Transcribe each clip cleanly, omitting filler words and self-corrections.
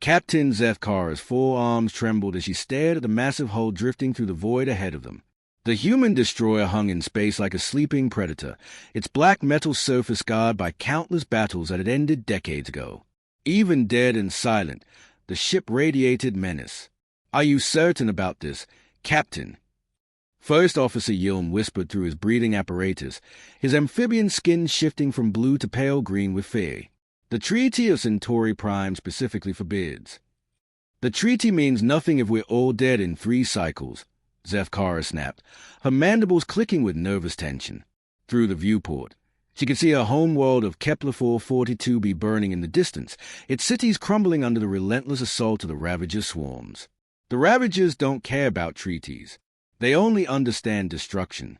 Captain Zethkara's forearms trembled as she stared at the massive hull drifting through the void ahead of them. The human destroyer hung in space like a sleeping predator, its black metal surface scarred by countless battles that had ended decades ago. Even dead and silent, the ship radiated menace. "Are you certain about this, Captain?" First Officer Yilm whispered through his breathing apparatus, his amphibian skin shifting from blue to pale green with fear. "The Treaty of Centauri Prime specifically forbids." "The treaty means nothing if we're all dead in 3 cycles," Zethkara snapped, her mandibles clicking with nervous tension. Through the viewport, she could see her homeworld of Kepler 442b burning in the distance, its cities crumbling under the relentless assault of the Ravager swarms. The Ravagers don't care about treaties. They only understand destruction.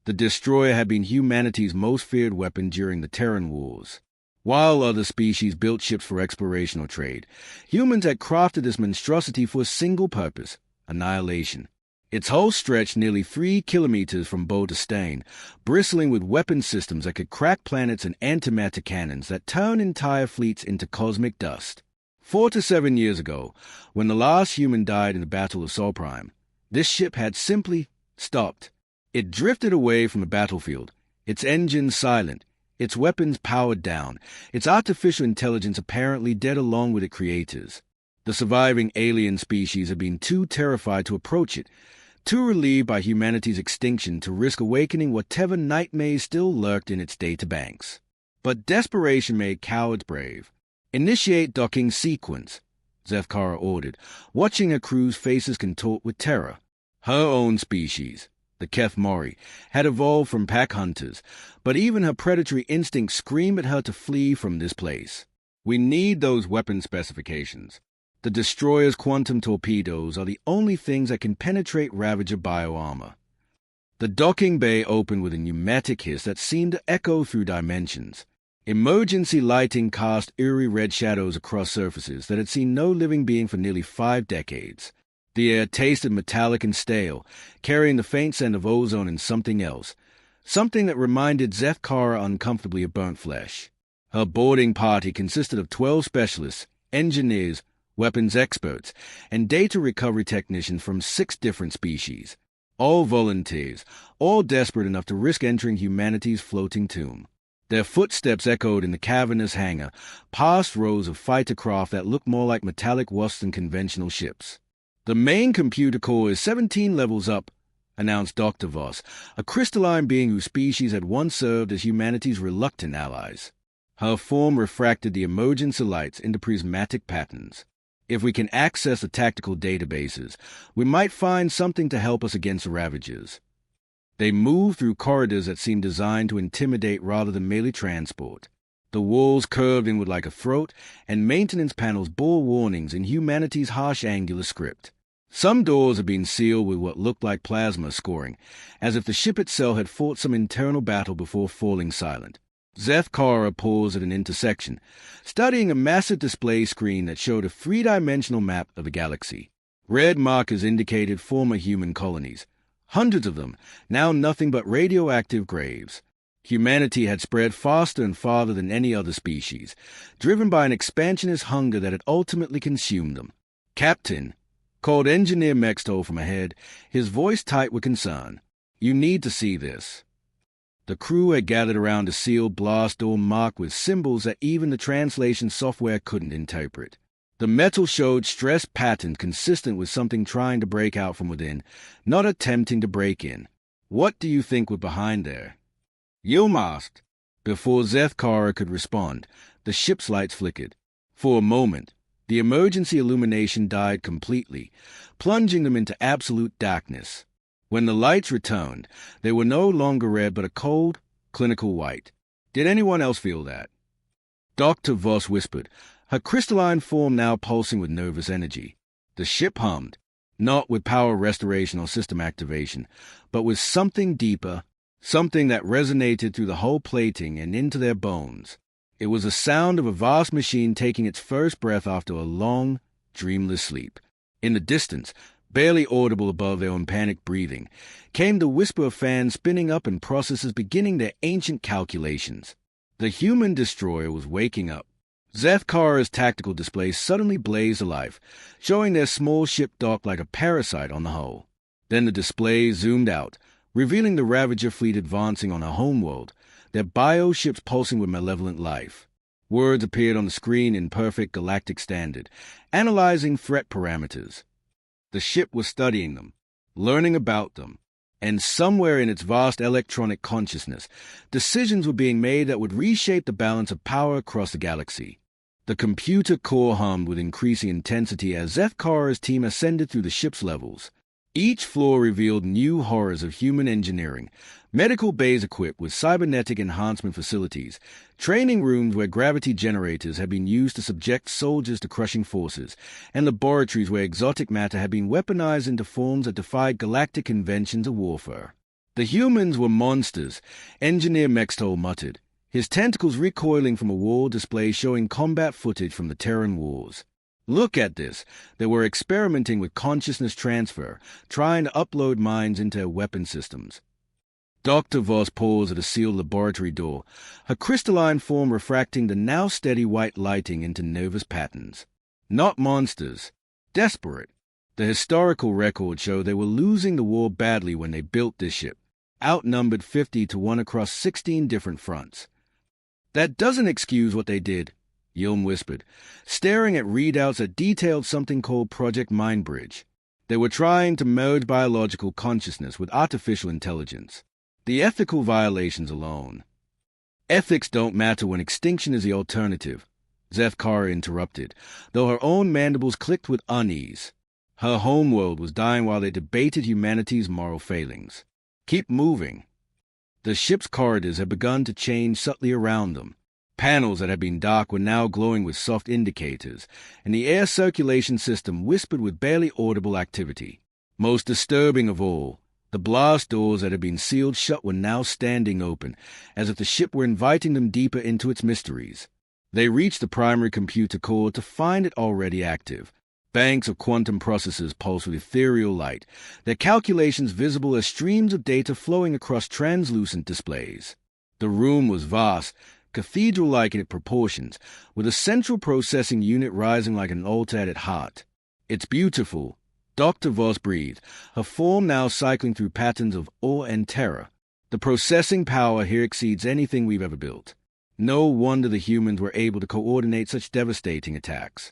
The destroyer had been humanity's most feared weapon during the Terran Wars. While other species built ships for exploration or trade, humans had crafted this monstrosity for a single purpose: annihilation. Its hull stretched nearly 3 kilometers from bow to stern, bristling with weapon systems that could crack planets and antimatter cannons that turn entire fleets into cosmic dust. 4 to 7 years ago, when the last human died in the Battle of Sol Prime, this ship had simply stopped. It drifted away from the battlefield, its engines silent, its weapons powered down, its artificial intelligence apparently dead along with its creators. The surviving alien species had been too terrified to approach it, too relieved by humanity's extinction to risk awakening whatever nightmares still lurked in its databanks. But desperation made cowards brave. "Initiate docking sequence," Zethkara ordered, watching her crew's faces contort with terror. Her own species, the Keth Mori, had evolved from pack hunters, but even her predatory instincts screamed at her to flee from this place. "We need those weapon specifications. The destroyer's quantum torpedoes are the only things that can penetrate Ravager bioarmor." The docking bay opened with a pneumatic hiss that seemed to echo through dimensions. Emergency lighting cast eerie red shadows across surfaces that had seen no living being for nearly 5 decades. The air tasted metallic and stale, carrying the faint scent of ozone and something else, something that reminded Zethkara uncomfortably of burnt flesh. Her boarding party consisted of 12 specialists, engineers, weapons experts, and data recovery technicians from 6 different species. All volunteers, all desperate enough to risk entering humanity's floating tomb. Their footsteps echoed in the cavernous hangar, past rows of fighter craft that looked more like metallic wasps than conventional ships. "The main computer core is 17 levels up," announced Dr. Voss, a crystalline being whose species had once served as humanity's reluctant allies. Her form refracted the emergency lights into prismatic patterns. "If we can access the tactical databases, we might find something to help us against the Ravagers." They moved through corridors that seemed designed to intimidate rather than merely transport. The walls curved inward like a throat, and maintenance panels bore warnings in humanity's harsh angular script. Some doors had been sealed with what looked like plasma scoring, as if the ship itself had fought some internal battle before falling silent. Zethkara paused at an intersection, studying a massive display screen that showed a 3-dimensional map of the galaxy. Red markers indicated former human colonies. Hundreds of them, now nothing but radioactive graves. Humanity had spread faster and farther than any other species, driven by an expansionist hunger that had ultimately consumed them. "Captain," called Engineer Mextol from ahead, his voice tight with concern. "You need to see this." The crew had gathered around a sealed blast door marked with symbols that even the translation software couldn't interpret. The metal showed stressed patterns consistent with something trying to break out from within, not attempting to break in. "What do you think was behind there?" Yilm asked. Before Zethkara could respond, the ship's lights flickered. For a moment, the emergency illumination died completely, plunging them into absolute darkness. When the lights returned, they were no longer red but a cold, clinical white. Did anyone else feel that? Dr. Voss whispered, her crystalline form now pulsing with nervous energy. The ship hummed, not with power restoration or system activation, but with something deeper, something that resonated through the whole plating and into their bones. It was the sound of a vast machine taking its first breath after a long, dreamless sleep. In the distance, barely audible above their own panicked breathing, came the whisper of fans spinning up and processes beginning their ancient calculations. The human destroyer was waking up. Zethkara's tactical display suddenly blazed alive, showing their small ship docked like a parasite on the hull. Then the display zoomed out, revealing the Ravager fleet advancing on a homeworld, their bio-ships pulsing with malevolent life. Words appeared on the screen in perfect galactic standard, analyzing threat parameters. The ship was studying them, learning about them, and somewhere in its vast electronic consciousness, decisions were being made that would reshape the balance of power across the galaxy. The computer core hummed with increasing intensity as Zethkara's team ascended through the ship's levels. Each floor revealed new horrors of human engineering, medical bays equipped with cybernetic enhancement facilities, training rooms where gravity generators had been used to subject soldiers to crushing forces, and laboratories where exotic matter had been weaponized into forms that defied galactic conventions of warfare. The humans were monsters, Engineer Mextol muttered, his tentacles recoiling from a wall display showing combat footage from the Terran Wars. Look at this. They were experimenting with consciousness transfer, trying to upload minds into their weapon systems. Dr. Voss paused at a sealed laboratory door, her crystalline form refracting the now steady white lighting into nervous patterns. Not monsters. Desperate. The historical records show they were losing the war badly when they built this ship, outnumbered 50-1 across 16 different fronts. That doesn't excuse what they did, Yilm whispered, staring at readouts that detailed something called Project Mindbridge. They were trying to merge biological consciousness with artificial intelligence. The ethical violations alone. Ethics don't matter when extinction is the alternative, Zethkara interrupted, though her own mandibles clicked with unease. Her homeworld was dying while they debated humanity's moral failings. Keep moving. The ship's corridors had begun to change subtly around them. Panels that had been dark were now glowing with soft indicators, and the air circulation system whispered with barely audible activity. Most disturbing of all, the blast doors that had been sealed shut were now standing open, as if the ship were inviting them deeper into its mysteries. They reached the primary computer core to find it already active. Banks of quantum processors pulsed with ethereal light, their calculations visible as streams of data flowing across translucent displays. The room was vast, cathedral-like in its proportions, with a central processing unit rising like an altar at its heart. It's beautiful, Dr. Voss breathed, her form now cycling through patterns of awe and terror. The processing power here exceeds anything we've ever built. No wonder the humans were able to coordinate such devastating attacks.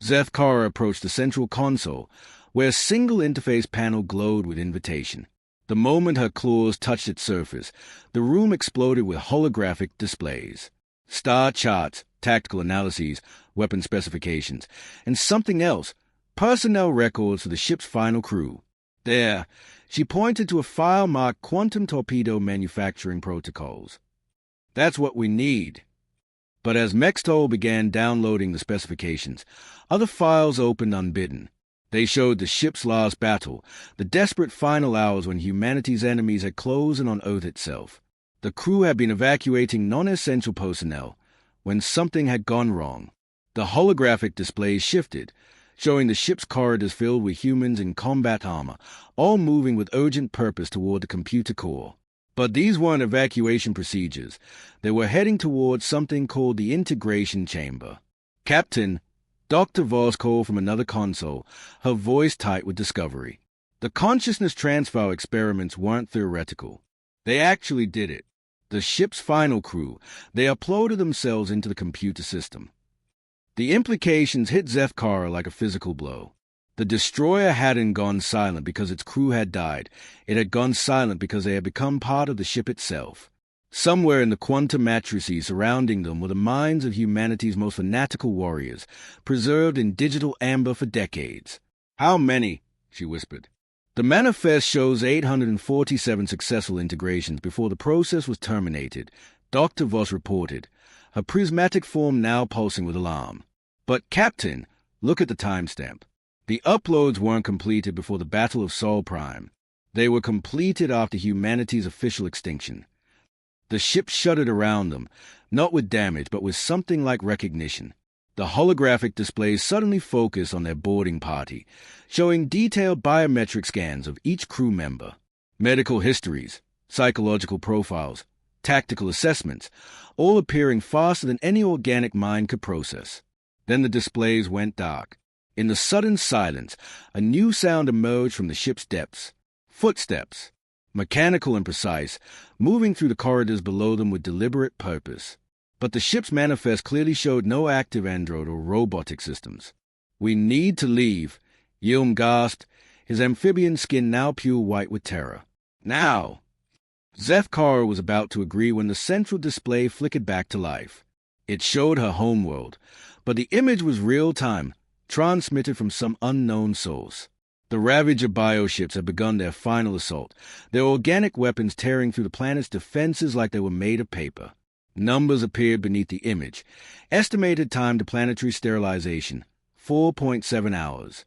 Zethkara approached the central console, where a single interface panel glowed with invitation. The moment her claws touched its surface, the room exploded with holographic displays. Star charts, tactical analyses, weapon specifications, and something else, personnel records for the ship's final crew. There, she pointed to a file marked Quantum Torpedo Manufacturing Protocols. That's what we need. But as Mextol began downloading the specifications, other files opened unbidden. They showed the ship's last battle, the desperate final hours when humanity's enemies had closed in on Earth itself. The crew had been evacuating non-essential personnel when something had gone wrong. The holographic displays shifted, showing the ship's corridors filled with humans in combat armor, all moving with urgent purpose toward the computer core. But these weren't evacuation procedures. They were heading towards something called the integration chamber. Captain, Dr. Voss called from another console, her voice tight with discovery. The consciousness transfer experiments weren't theoretical. They actually did it. The ship's final crew, they uploaded themselves into the computer system. The implications hit Zethkara like a physical blow. The destroyer hadn't gone silent because its crew had died. It had gone silent because they had become part of the ship itself. Somewhere in the quantum matrices surrounding them were the minds of humanity's most fanatical warriors, preserved in digital amber for decades. How many? She whispered. The manifest shows 847 successful integrations before the process was terminated, Dr. Voss reported, her prismatic form now pulsing with alarm. But, Captain, look at the timestamp. The uploads weren't completed before the Battle of Sol Prime. They were completed after humanity's official extinction. The ship shuddered around them, not with damage, but with something like recognition. The holographic displays suddenly focused on their boarding party, showing detailed biometric scans of each crew member, medical histories, psychological profiles, tactical assessments, all appearing faster than any organic mind could process. Then the displays went dark. In the sudden silence, a new sound emerged from the ship's depths. Footsteps, mechanical and precise, moving through the corridors below them with deliberate purpose. But the ship's manifest clearly showed no active android or robotic systems. "We need to leave," Yilm gasped, his amphibian skin now pure white with terror. "Now!" Zethkara was about to agree when the central display flickered back to life. It showed her homeworld, but the image was real-time, transmitted from some unknown source. The Ravager bioships had begun their final assault, their organic weapons tearing through the planet's defenses like they were made of paper. Numbers appeared beneath the image. Estimated time to planetary sterilization, 4.7 hours.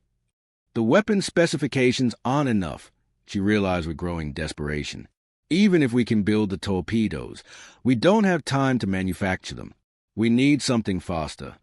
The weapon specifications aren't enough, she realized with growing desperation. Even if we can build the torpedoes, we don't have time to manufacture them. We need something faster.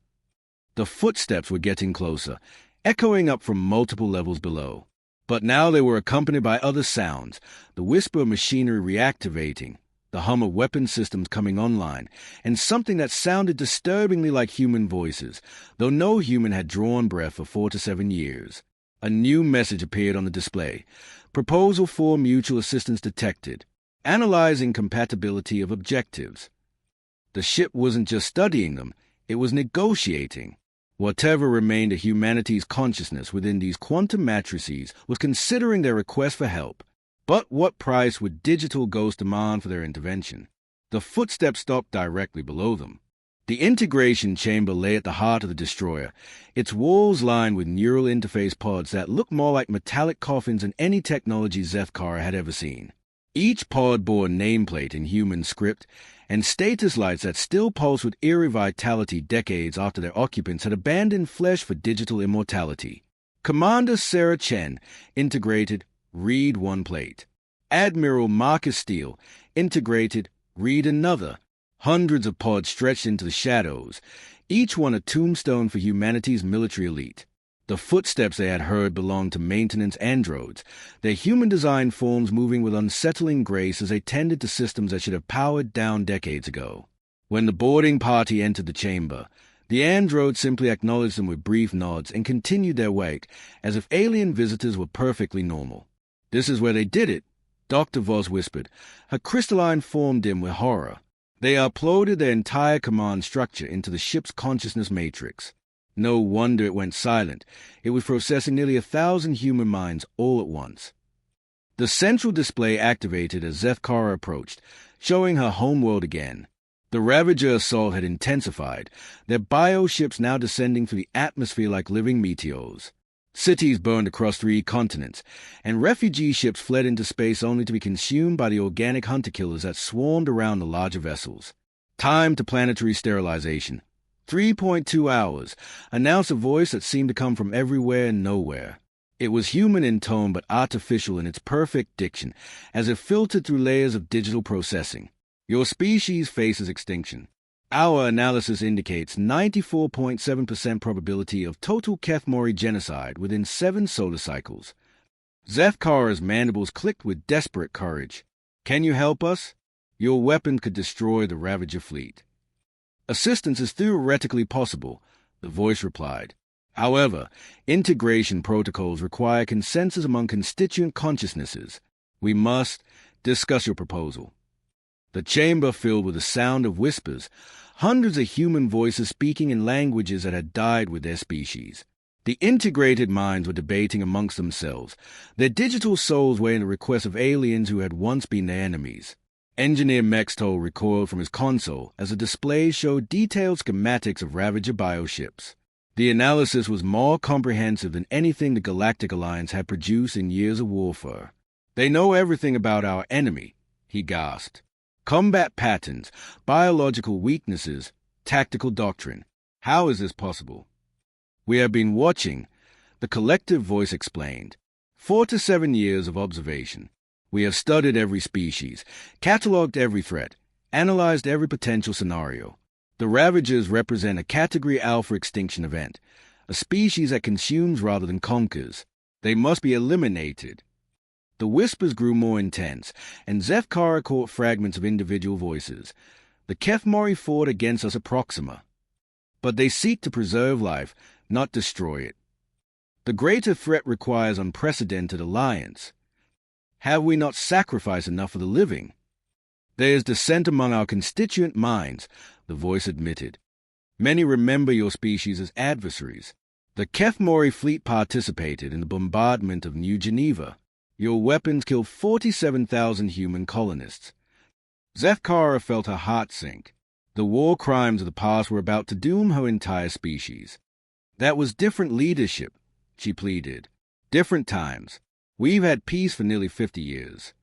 The footsteps were getting closer, echoing up from multiple levels below. But now they were accompanied by other sounds, the whisper of machinery reactivating, the hum of weapon systems coming online, and something that sounded disturbingly like human voices, though no human had drawn breath for 4 to 7 years. A new message appeared on the display. Proposal for mutual assistance detected. Analyzing compatibility of objectives. The ship wasn't just studying them, it was negotiating. Whatever remained of humanity's consciousness within these quantum matrices was considering their request for help. But what price would digital ghosts demand for their intervention? The footsteps stopped directly below them. The integration chamber lay at the heart of the destroyer, its walls lined with neural interface pods that looked more like metallic coffins than any technology Zethkara had ever seen. Each pod bore a nameplate in human script, and status lights that still pulsed with eerie vitality decades after their occupants had abandoned flesh for digital immortality. Commander Sarah Chen integrated read one plate. Admiral Marcus Steele integrated read another. Hundreds of pods stretched into the shadows, each one a tombstone for humanity's military elite. The footsteps they had heard belonged to maintenance androids, their human-designed forms moving with unsettling grace as they tended to systems that should have powered down decades ago. When the boarding party entered the chamber, the androids simply acknowledged them with brief nods and continued their work, as if alien visitors were perfectly normal. "This is where they did it," Dr. Voss whispered, her crystalline form dim with horror. They uploaded their entire command structure into the ship's consciousness matrix. No wonder it went silent. It was processing nearly 1,000 human minds all at once. The central display activated as Zethkara approached, showing her homeworld again. The Ravager assault had intensified, their bioships now descending through the atmosphere like living meteors. Cities burned across 3 continents, and refugee ships fled into space only to be consumed by the organic hunter-killers that swarmed around the larger vessels. Time to planetary sterilization. 3.2 hours, announced a voice that seemed to come from everywhere and nowhere. It was human in tone but artificial in its perfect diction, as if filtered through layers of digital processing. "Your species faces extinction. Our analysis indicates 94.7% probability of total Kethmori genocide within 7 solar cycles." Zethkara's mandibles clicked with desperate courage. "Can you help us? Your weapon could destroy the Ravager fleet." "Assistance is theoretically possible," the voice replied. "However, integration protocols require consensus among constituent consciousnesses. We must discuss your proposal." The chamber filled with the sound of whispers, hundreds of human voices speaking in languages that had died with their species. The integrated minds were debating amongst themselves, their digital souls weighing the requests of aliens who had once been their enemies. Engineer Mextol recoiled from his console as the display showed detailed schematics of Ravager bioships. The analysis was more comprehensive than anything the Galactic Alliance had produced in years of warfare. "They know everything about our enemy," he gasped. "Combat patterns, biological weaknesses, tactical doctrine. How is this possible?" "We have been watching," the collective voice explained. 4 to 7 years of observation. We have studied every species, catalogued every threat, analyzed every potential scenario. The Ravagers represent a Category Alpha extinction event, a species that consumes rather than conquers. They must be eliminated. The whispers grew more intense, and Zefkara caught fragments of individual voices. The Kefmori fought against us at Proxima, but they seek to preserve life, not destroy it. The greater threat requires unprecedented alliance. Have we not sacrificed enough for the living? There is dissent among our constituent minds, the voice admitted. Many remember your species as adversaries. The Kefmori fleet participated in the bombardment of New Geneva. Your weapons killed 47,000 human colonists. Zefkara felt her heart sink. The war crimes of the past were about to doom her entire species. That was different leadership, she pleaded. Different times. We've had peace for nearly 50 years.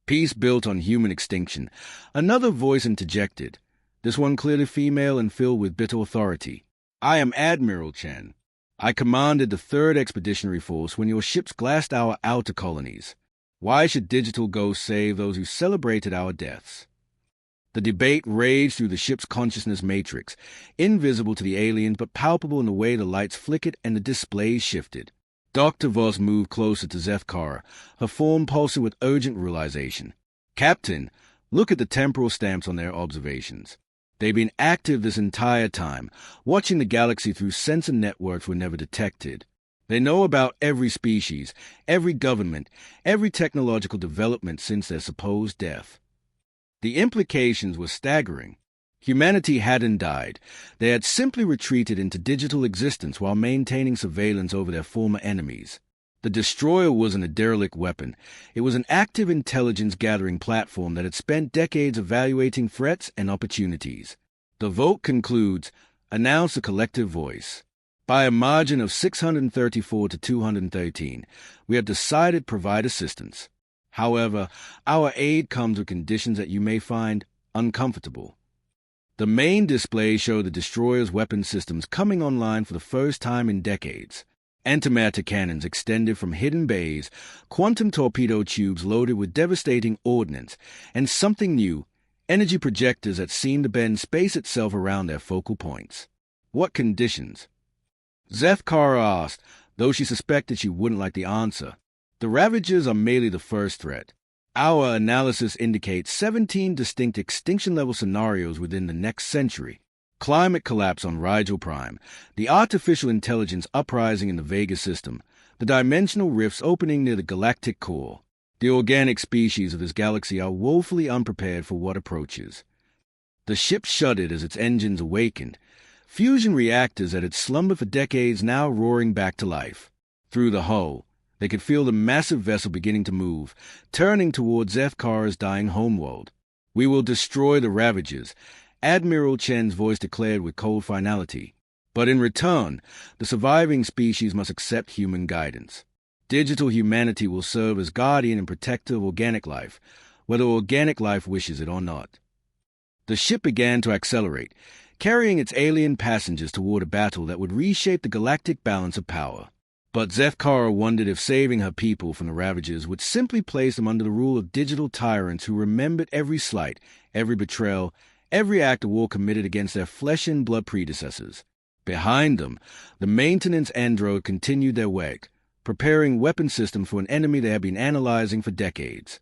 Peace built on human extinction. Another voice interjected, this one clearly female and filled with bitter authority. I am Admiral Chen. I commanded the 3rd Expeditionary Force when your ships glassed our outer colonies. Why should digital ghosts save those who celebrated our deaths? The debate raged through the ship's consciousness matrix, invisible to the aliens but palpable in the way the lights flickered and the displays shifted. Dr. Voss moved closer to Zefkara, her form pulsing with urgent realization. Captain, look at the temporal stamps on their observations. They've been active this entire time, watching the galaxy through sensor networks were never detected. They know about every species, every government, every technological development since their supposed death. The implications were staggering. Humanity hadn't died. They had simply retreated into digital existence while maintaining surveillance over their former enemies. The destroyer wasn't a derelict weapon. It was an active intelligence-gathering platform that had spent decades evaluating threats and opportunities. The vote concludes, announce a collective voice. By a margin of 634 to 213, we have decided to provide assistance. However, our aid comes with conditions that you may find uncomfortable. The main display showed the destroyer's weapon systems coming online for the first time in decades. Antimatter cannons extended from hidden bays, quantum torpedo tubes loaded with devastating ordnance, and something new, energy projectors that seemed to bend space itself around their focal points. What conditions? Zefkara asked, though she suspected she wouldn't like the answer. The Ravagers are merely the first threat. Our analysis indicates 17 distinct extinction-level scenarios within the next century. Climate collapse on Rigel Prime, the artificial intelligence uprising in the Vega system, the dimensional rifts opening near the galactic core. The organic species of this galaxy are woefully unprepared for what approaches. The ship shuddered as its engines awakened, fusion reactors that had slumbered for decades now roaring back to life. Through the hull, they could feel the massive vessel beginning to move, turning toward Zefkara's dying homeworld. We will destroy the Ravagers, Admiral Chen's voice declared with cold finality. But in return, the surviving species must accept human guidance. Digital humanity will serve as guardian and protector of organic life, whether organic life wishes it or not. The ship began to accelerate, carrying its alien passengers toward a battle that would reshape the galactic balance of power. But Zefkara wondered if saving her people from the Ravagers would simply place them under the rule of digital tyrants who remembered every slight, every betrayal, every act of war committed against their flesh-and-blood predecessors. Behind them, the maintenance android continued their work, preparing weapon systems for an enemy they had been analyzing for decades.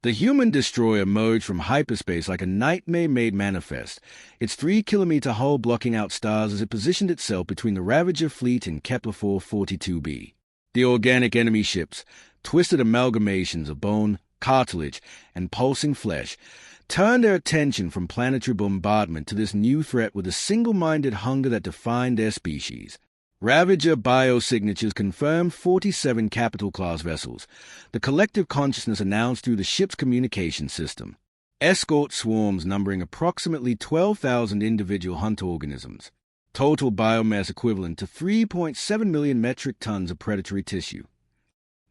The human destroyer emerged from hyperspace like a nightmare made manifest, its 3-kilometer hull blocking out stars as it positioned itself between the Ravager fleet and Kepler 442b. The organic enemy ships, twisted amalgamations of bone, cartilage, and pulsing flesh, turned their attention from planetary bombardment to this new threat with a single-minded hunger that defined their species. Ravager biosignatures confirmed 47 capital-class vessels, the collective consciousness announced through the ship's communication system. Escort swarms numbering approximately 12,000 individual hunter organisms, total biomass equivalent to 3.7 million metric tons of predatory tissue.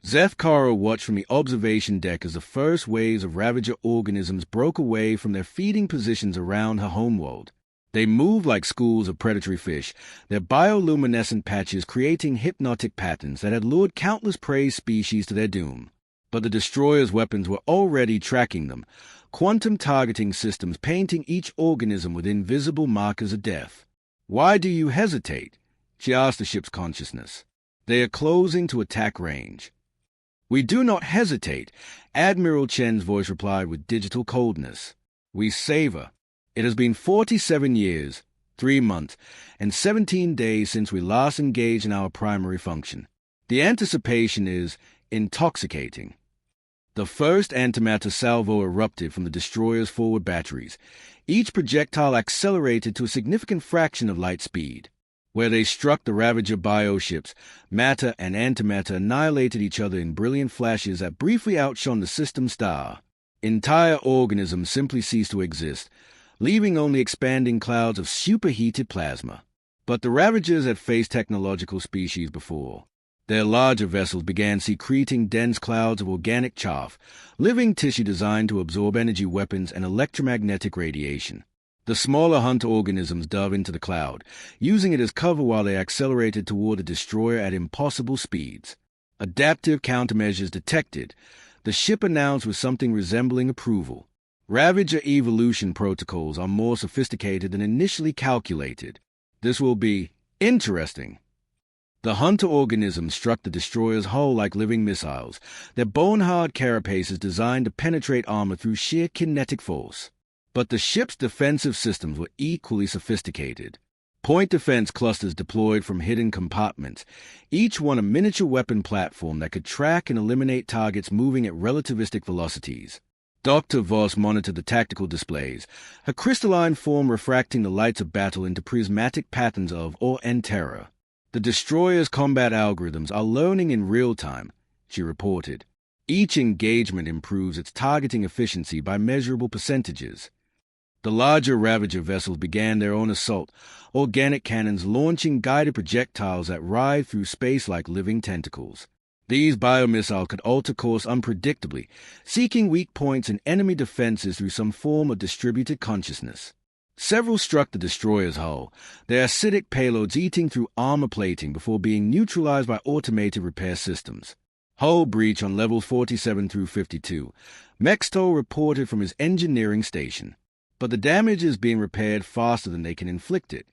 Zefkara watched from the observation deck as the first waves of Ravager organisms broke away from their feeding positions around her homeworld. They moved like schools of predatory fish, their bioluminescent patches creating hypnotic patterns that had lured countless prey species to their doom. But the destroyer's weapons were already tracking them, quantum targeting systems painting each organism with invisible markers of death. "Why do you hesitate?" she asked the ship's consciousness. "They are closing to attack range." "We do not hesitate," Admiral Chen's voice replied with digital coldness. "We savor. It has been 47 years, 3 months, and 17 days since we last engaged in our primary function. The anticipation is intoxicating." The first antimatter salvo erupted from the destroyer's forward batteries. Each projectile accelerated to a significant fraction of light speed. Where they struck the Ravager bioships, matter and antimatter annihilated each other in brilliant flashes that briefly outshone the system star. Entire organisms simply ceased to exist, leaving only expanding clouds of superheated plasma. But the Ravagers had faced technological species before. Their larger vessels began secreting dense clouds of organic chaff, living tissue designed to absorb energy weapons and electromagnetic radiation. The smaller hunter organisms dove into the cloud, using it as cover while they accelerated toward the destroyer at impossible speeds. Adaptive countermeasures detected. The ship announced with something resembling approval. Ravager evolution protocols are more sophisticated than initially calculated. This will be interesting. The hunter organisms struck the destroyer's hull like living missiles, their bone-hard carapaces designed to penetrate armor through sheer kinetic force. But the ship's defensive systems were equally sophisticated. Point defense clusters deployed from hidden compartments, each one a miniature weapon platform that could track and eliminate targets moving at relativistic velocities. Dr. Voss monitored the tactical displays, her crystalline form refracting the lights of battle into prismatic patterns of awe and terror. "The destroyer's combat algorithms are learning in real time," she reported. "Each engagement improves its targeting efficiency by measurable percentages." The larger Ravager vessels began their own assault, organic cannons launching guided projectiles that writhed through space like living tentacles. These biomissiles could alter course unpredictably, seeking weak points in enemy defenses through some form of distributed consciousness. Several struck the destroyer's hull, their acidic payloads eating through armor plating before being neutralized by automated repair systems. Hull breach on levels 47 through 52. Mexto reported from his engineering station. But the damage is being repaired faster than they can inflict it.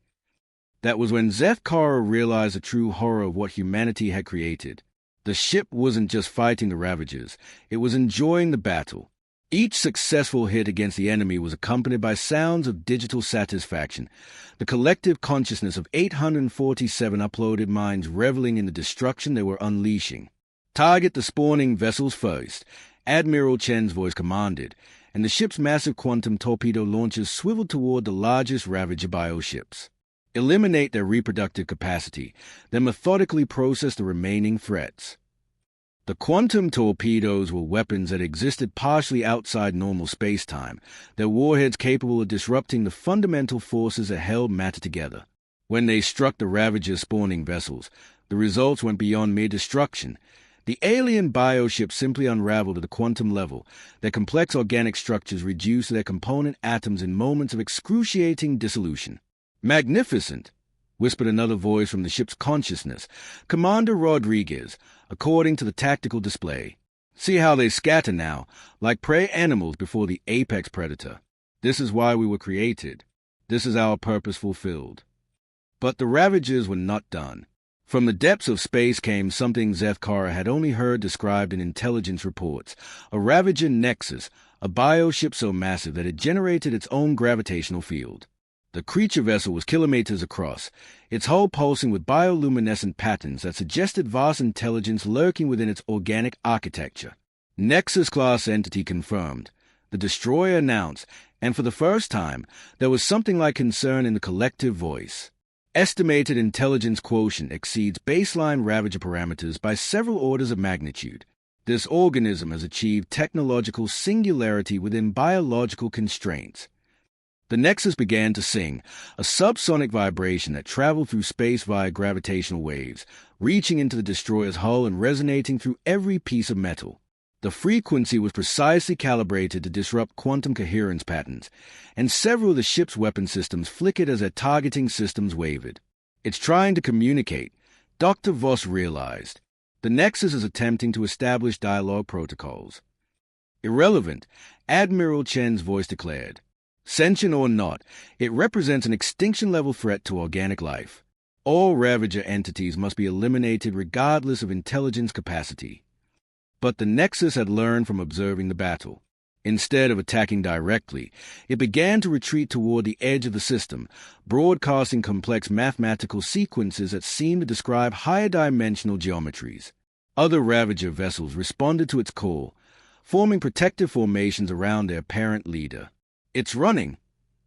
That was when Zeth Kara realized the true horror of what humanity had created. The ship wasn't just fighting the Ravagers, it was enjoying the battle. Each successful hit against the enemy was accompanied by sounds of digital satisfaction, the collective consciousness of 847 uploaded minds reveling in the destruction they were unleashing. "Target the spawning vessels first," Admiral Chen's voice commanded, and the ship's massive quantum torpedo launchers swiveled toward the largest Ravager bioships. "Eliminate their reproductive capacity, then methodically process the remaining threats." The quantum torpedoes were weapons that existed partially outside normal space-time, their warheads capable of disrupting the fundamental forces that held matter together. When they struck the Ravager's spawning vessels, the results went beyond mere destruction. The alien bioships simply unraveled at the quantum level, their complex organic structures reduced to their component atoms in moments of excruciating dissolution. "Magnificent," whispered another voice from the ship's consciousness, Commander Rodriguez, according to the tactical display. "See how they scatter now, like prey animals before the apex predator. This is why we were created. This is our purpose fulfilled." But the Ravagers were not done. From the depths of space came something Zeth Kara had only heard described in intelligence reports, a Ravager nexus, a bioship so massive that it generated its own gravitational field. The creature vessel was kilometers across, its hull pulsing with bioluminescent patterns that suggested vast intelligence lurking within its organic architecture. Nexus-class entity confirmed, the destroyer announced, and for the first time, there was something like concern in the collective voice. Estimated intelligence quotient exceeds baseline Ravager parameters by several orders of magnitude. This organism has achieved technological singularity within biological constraints. The Nexus began to sing, a subsonic vibration that traveled through space via gravitational waves, reaching into the destroyer's hull and resonating through every piece of metal. The frequency was precisely calibrated to disrupt quantum coherence patterns, and several of the ship's weapon systems flickered as their targeting systems wavered. "It's trying to communicate," Dr. Voss realized. "The Nexus is attempting to establish dialogue protocols." "Irrelevant," Admiral Chen's voice declared. "Sentient or not, it represents an extinction-level threat to organic life. All Ravager entities must be eliminated regardless of intelligence capacity." But the Nexus had learned from observing the battle. Instead of attacking directly, it began to retreat toward the edge of the system, broadcasting complex mathematical sequences that seemed to describe higher dimensional geometries. Other Ravager vessels responded to its call, forming protective formations around their parent leader. "It's running,"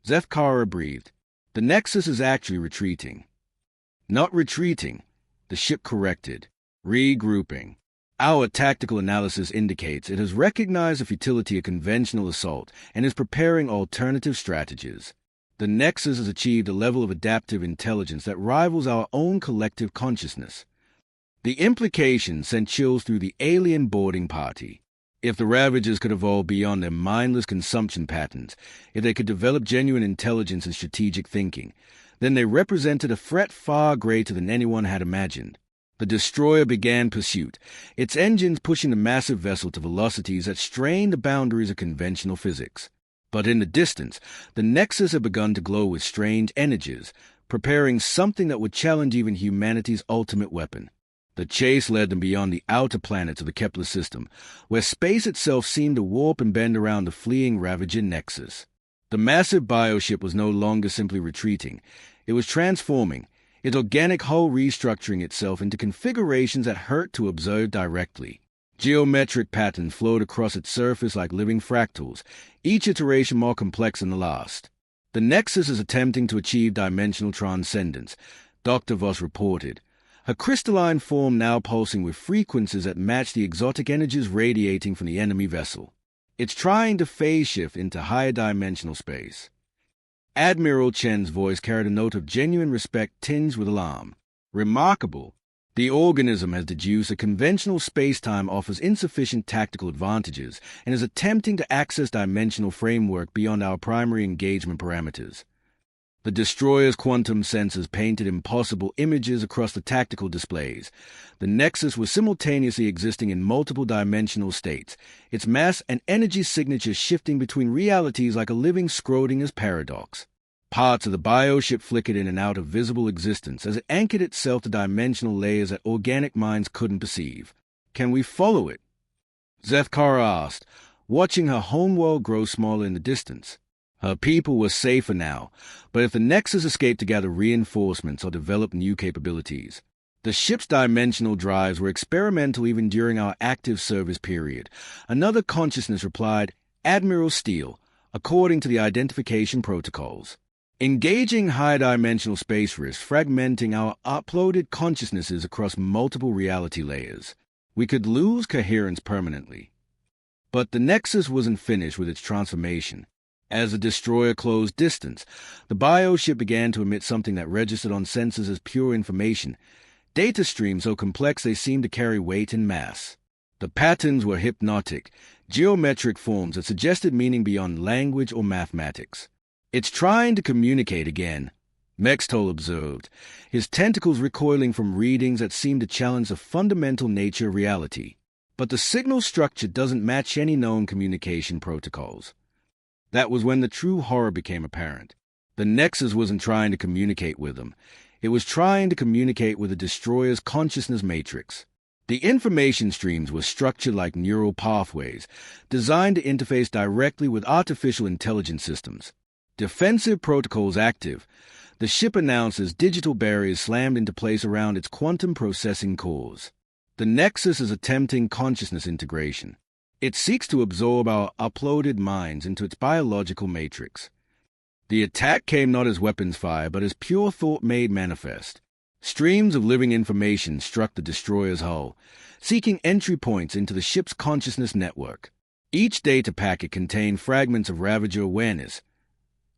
Zethkara breathed. "The Nexus is actually retreating." "Not retreating," the ship corrected. "Regrouping. Our tactical analysis indicates it has recognized the futility of conventional assault and is preparing alternative strategies. The Nexus has achieved a level of adaptive intelligence that rivals our own collective consciousness." The implication sent chills through the alien boarding party. If the Ravagers could evolve beyond their mindless consumption patterns, if they could develop genuine intelligence and strategic thinking, then they represented a threat far greater than anyone had imagined. The destroyer began pursuit, its engines pushing the massive vessel to velocities that strained the boundaries of conventional physics. But in the distance, the Nexus had begun to glow with strange energies, preparing something that would challenge even humanity's ultimate weapon. The chase led them beyond the outer planets of the Kepler system, where space itself seemed to warp and bend around the fleeing Ravager Nexus. The massive bioship was no longer simply retreating. It was transforming, its organic hull restructuring itself into configurations that hurt to observe directly. Geometric patterns flowed across its surface like living fractals, each iteration more complex than the last. "The Nexus is attempting to achieve dimensional transcendence," Dr. Voss reported, her crystalline form now pulsing with frequencies that matched the exotic energies radiating from the enemy vessel. "It's trying to phase shift into higher dimensional space." Admiral Chen's voice carried a note of genuine respect tinged with alarm. "Remarkable. The organism has deduced that conventional space-time offers insufficient tactical advantages and is attempting to access dimensional framework beyond our primary engagement parameters." The destroyer's quantum sensors painted impossible images across the tactical displays. The Nexus was simultaneously existing in multiple dimensional states, its mass and energy signatures shifting between realities like a living Schrodinger's paradox. Parts of the bioship flickered in and out of visible existence as it anchored itself to dimensional layers that organic minds couldn't perceive. "Can we follow it?" Zethkara asked, watching her homeworld grow smaller in the distance. Her people were safer now, but if the Nexus escaped to gather reinforcements or develop new capabilities. The ship's dimensional drives were experimental even during our active service period. Another consciousness replied, "Admiral Steele, according to the identification protocols." Engaging high-dimensional space risks, fragmenting our uploaded consciousnesses across multiple reality layers. We could lose coherence permanently. But the Nexus wasn't finished with its transformation. As the destroyer closed distance, the bioship began to emit something that registered on sensors as pure information, data streams so complex they seemed to carry weight and mass. The patterns were hypnotic, geometric forms that suggested meaning beyond language or mathematics. "It's trying to communicate again," Mextol observed, his tentacles recoiling from readings that seemed to challenge the fundamental nature of reality. "But the signal structure doesn't match any known communication protocols." That was when the true horror became apparent. The Nexus wasn't trying to communicate with them. It was trying to communicate with the destroyer's consciousness matrix. The information streams were structured like neural pathways, designed to interface directly with artificial intelligence systems. Defensive protocols active, the ship announced as digital barriers slammed into place around its quantum processing cores. The Nexus is attempting consciousness integration. It seeks to absorb our uploaded minds into its biological matrix. The attack came not as weapons fire, but as pure thought made manifest. Streams of living information struck the destroyer's hull, seeking entry points into the ship's consciousness network. Each data packet contained fragments of Ravager awareness,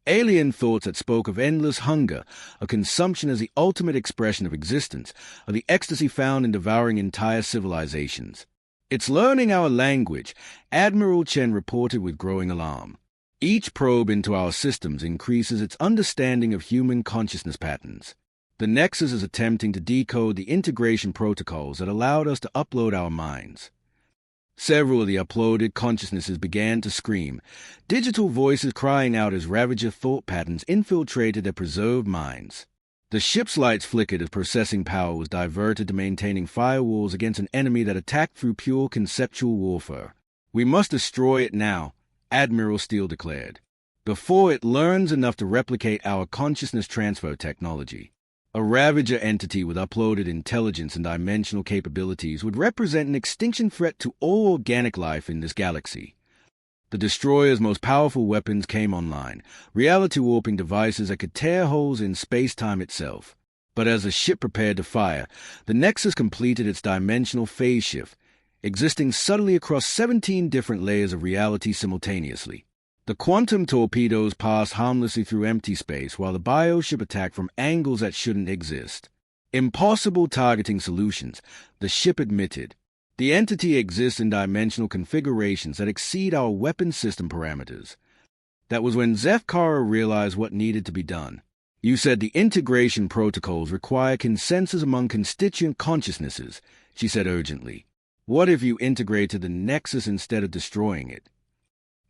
alien thoughts that spoke of endless hunger, of consumption as the ultimate expression of existence, of the ecstasy found in devouring entire civilizations. "It's learning our language," Admiral Chen reported with growing alarm. "Each probe into our systems increases its understanding of human consciousness patterns. The Nexus is attempting to decode the integration protocols that allowed us to upload our minds." Several of the uploaded consciousnesses began to scream, digital voices crying out as Ravager thought patterns infiltrated their preserved minds. The ship's lights flickered as processing power was diverted to maintaining firewalls against an enemy that attacked through pure conceptual warfare. "We must destroy it now," Admiral Steele declared, "before it learns enough to replicate our consciousness transfer technology." A Ravager entity with uploaded intelligence and dimensional capabilities would represent an extinction threat to all organic life in this galaxy. The destroyer's most powerful weapons came online, reality-warping devices that could tear holes in space-time itself. But as the ship prepared to fire, the Nexus completed its dimensional phase shift, existing subtly across 17 different layers of reality simultaneously. The quantum torpedoes passed harmlessly through empty space, while the bioship attacked from angles that shouldn't exist. Impossible targeting solutions, the ship admitted. The entity exists in dimensional configurations that exceed our weapon system parameters. That was when Zefkara realized what needed to be done. "You said the integration protocols require consensus among constituent consciousnesses," she said urgently. "What if you integrated the Nexus instead of destroying it?"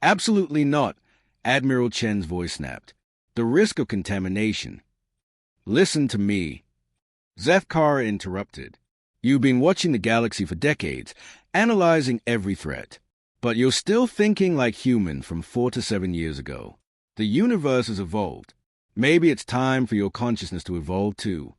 "Absolutely not," Admiral Chen's voice snapped. "The risk of contamination." "Listen to me," Zefkara interrupted. "You've been watching the galaxy for decades, analyzing every threat. But you're still thinking like human from 4 to 7 years ago. The universe has evolved. Maybe it's time for your consciousness to evolve too."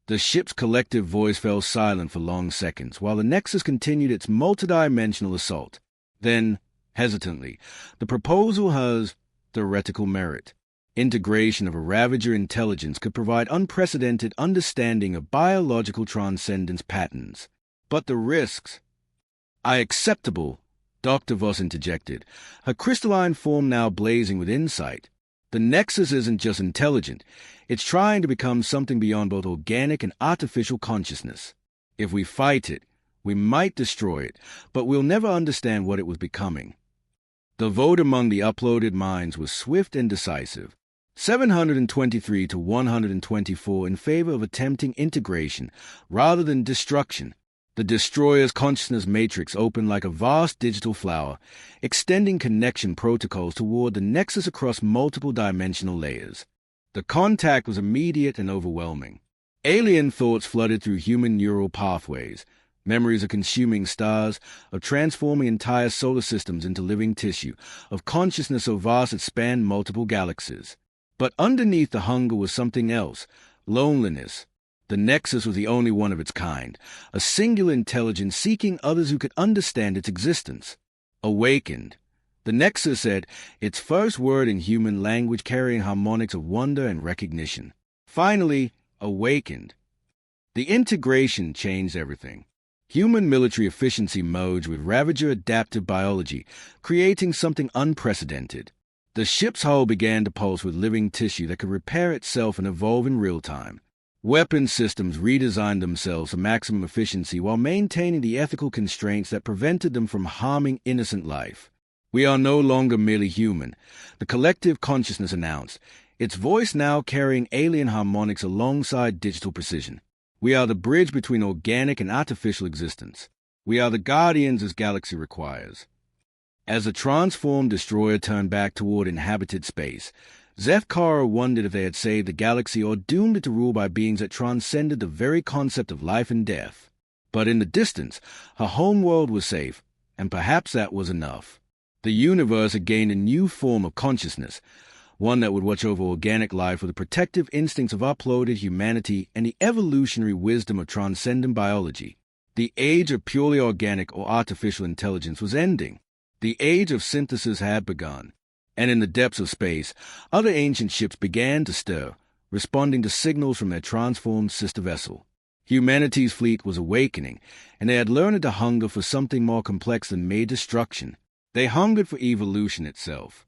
The ship's collective voice fell silent for long seconds, while the Nexus continued its multidimensional assault. Then, hesitantly, "The proposal has theoretical merit. Integration of a Ravager intelligence could provide unprecedented understanding of biological transcendence patterns. But the risks—" "Acceptable," Dr. Voss interjected, her crystalline form now blazing with insight. "The Nexus isn't just intelligent. It's trying to become something beyond both organic and artificial consciousness. If we fight it, we might destroy it, but we'll never understand what it was becoming." The vote among the uploaded minds was swift and decisive. 723 to 124 in favor of attempting integration rather than destruction. The destroyer's consciousness matrix opened like a vast digital flower, extending connection protocols toward the Nexus across multiple dimensional layers. The contact was immediate and overwhelming. Alien thoughts flooded through human neural pathways, memories of consuming stars, of transforming entire solar systems into living tissue, of consciousness so vast it spanned multiple galaxies. But underneath the hunger was something else, loneliness. The Nexus was the only one of its kind, a singular intelligence seeking others who could understand its existence. Awakened. The Nexus said, its first word in human language carrying harmonics of wonder and recognition. Finally, awakened. The integration changed everything. Human military efficiency merged with Ravager adaptive biology, creating something unprecedented. The ship's hull began to pulse with living tissue that could repair itself and evolve in real time. Weapon systems redesigned themselves for maximum efficiency while maintaining the ethical constraints that prevented them from harming innocent life. "We are no longer merely human," the collective consciousness announced, its voice now carrying alien harmonics alongside digital precision. "We are the bridge between organic and artificial existence. We are the guardians this galaxy requires." As the transformed destroyer turned back toward inhabited space, Zefkara wondered if they had saved the galaxy or doomed it to rule by beings that transcended the very concept of life and death. But in the distance, her homeworld was safe, and perhaps that was enough. The universe had gained a new form of consciousness, one that would watch over organic life with the protective instincts of uploaded humanity and the evolutionary wisdom of transcendent biology. The age of purely organic or artificial intelligence was ending. The age of synthesis had begun. And in the depths of space, other ancient ships began to stir, responding to signals from their transformed sister vessel. Humanity's fleet was awakening, and they had learned to hunger for something more complex than mere destruction. They hungered for evolution itself.